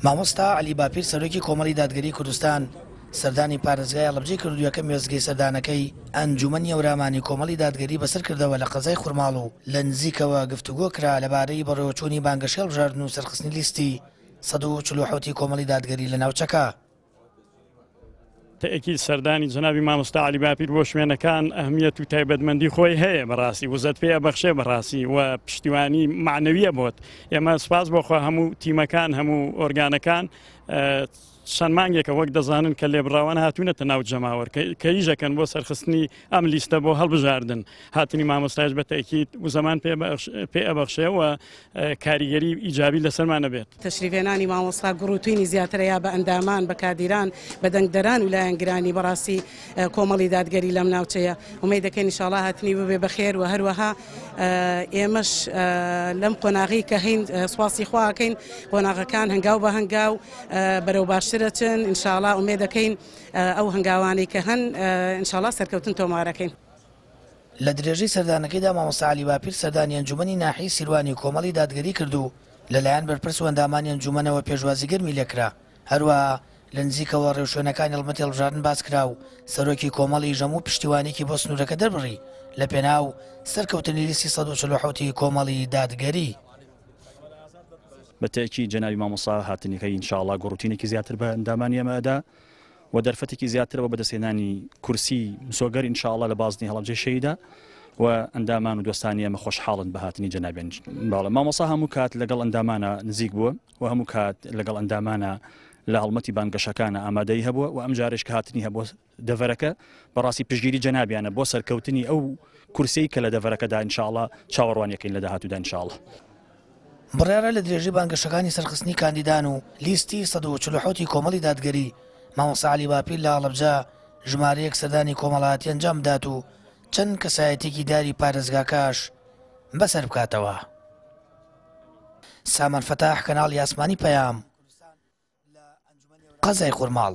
مامۆستا عەلی باپیر سەرۆکی کۆمەڵی دادگەری کوردستان سەردانی پارێزگای هەڵبجەی کردوویەکەم وێستگەی سەردانەکەی ئەنجومەنی هەورامانی کۆمەڵی دادگەری بەسەر کردەوە لە قەزای خوڕماڵ و لە نزیکەوە گفتوگۆ کرا لەبارەی بەڕێوەچوونی بانگەشەی هەڵبژاردن و سەرخستنی لیستی 147 کۆمەڵی دادگەری لە ناوچەکە. تأكيد سرداني جنابي مامۆستا عەلی باپیر بۆ شوێنەکان ئەهمیەت و تایبەتمەندی خۆی هەیە بەڕاستی وزەت پێ ئەبەخشێ بەڕاستی و پشتیوانی معنەویە بۆت. ئێمە سوپاس بۆخوا هەموو تیمەکان هەموو ئۆرگانەکان چەند مانگێکە وەک دەزانن کە لێبڕاوان هاتوونەتە ناو جەماوەر کە ئیژەکەن بۆ سەرخستنی ئەم لیستە بۆ هەڵبژاردن. هاتنی مامۆستایش بە تەکید و زەمان پێ ئەبەخشێ و کاریگەری ئیجابی لەسەرمانە بێت. تەشریفێنانی مامۆستا گوڕوتوینی زیاترەیە بە ئەندامان بە کادیران بە دەنگدەران و لایەنگرانی بەڕاستی کۆمەڵی دادگەری لەم ناوچەیە ومێد دەکەین ئینشاڵڵا هاتنی ببێ بەخێر و هەروەها ئێمەش لەم قۆناغی کە هەین سواسی خواکەین قۆناغەکان هەنگاو بە هەنگاو بەرەو باشترەچن ئینشاڵڵا ئومێد دەکەین ئەو هەنگاوانی کە هەن ئینشاڵڵا سەرکەوتن تۆمارەکەین. لە درێژەی سەردانەکەیدا مامۆستا عەلی باپیر سەردانی ئەنجومەنی ناحیی سیروانی کۆمەڵی دادگەری کردو لەلایەن بەرپرس و ئەندامانی ئەنجومەنەوە پێشوازی گەرمی لێکرا. هەروەها لە نزیکەوە ڕێوشوێنەکانی هەڵمەتی هەڵبژاردن باس کرا و سەرۆکی کۆمەڵی ژەموو پشتیوانێکی بۆ سنوورەکە دەربڕی لە پێناو سەرکەوتنی لیستی 147 کۆمەڵی دادگەری. بەتەکی جەنابی مامۆستا هاتنیەکەی ئینشاءڵڵا گۆڕوتینێکی زیاتر بە ئەندامانی ئێمەدا و دەرفەتێکی زیاترەوە بەدەستێنانی کورسی مسۆگەر ئینشاءڵڵا لە بازنی هەڵەبجەی شەیدا و ئەندامان و دۆستانی ئێمە خۆشحاڵن بە هاتنی جەنابێن. باڵە مامۆستا هەموو کات لەگەڵ ئەندامانە نزیک بووە و هەموو کات لەگەڵ ئەندامانە لە هەڵمەتی بانگەشەکانە ئامادەی هەبووە و ئەم جارش کە هاتنی هەبووە دەڤەرەکە بەڕاستی پشگیری جەنابیانە بۆ سەرکەوتنی ئەو کورسەی کە لە دەڤەرەکەدا ئینشاءڵڵا چاوەڕوانیەکەین لە داهاتوودا ئینشاءڵڵا. بڕیارە لە درێژەی بانگەشەکانی سەرخستنی کاندیدان و لیستی 147 کۆمەڵی دادگەری مامۆستا عەلی باپیر لە هەڵەبجە ژمارەیەک سەردانی کۆمەڵایەتی ئەنجام بدات و چەند کەسایەتێکی داری پارێزگاکەش بەسەر بکاتەوە. سامان فەتاح کەناڵی ئاسمانی پەیام قەزای خوڕماڵ.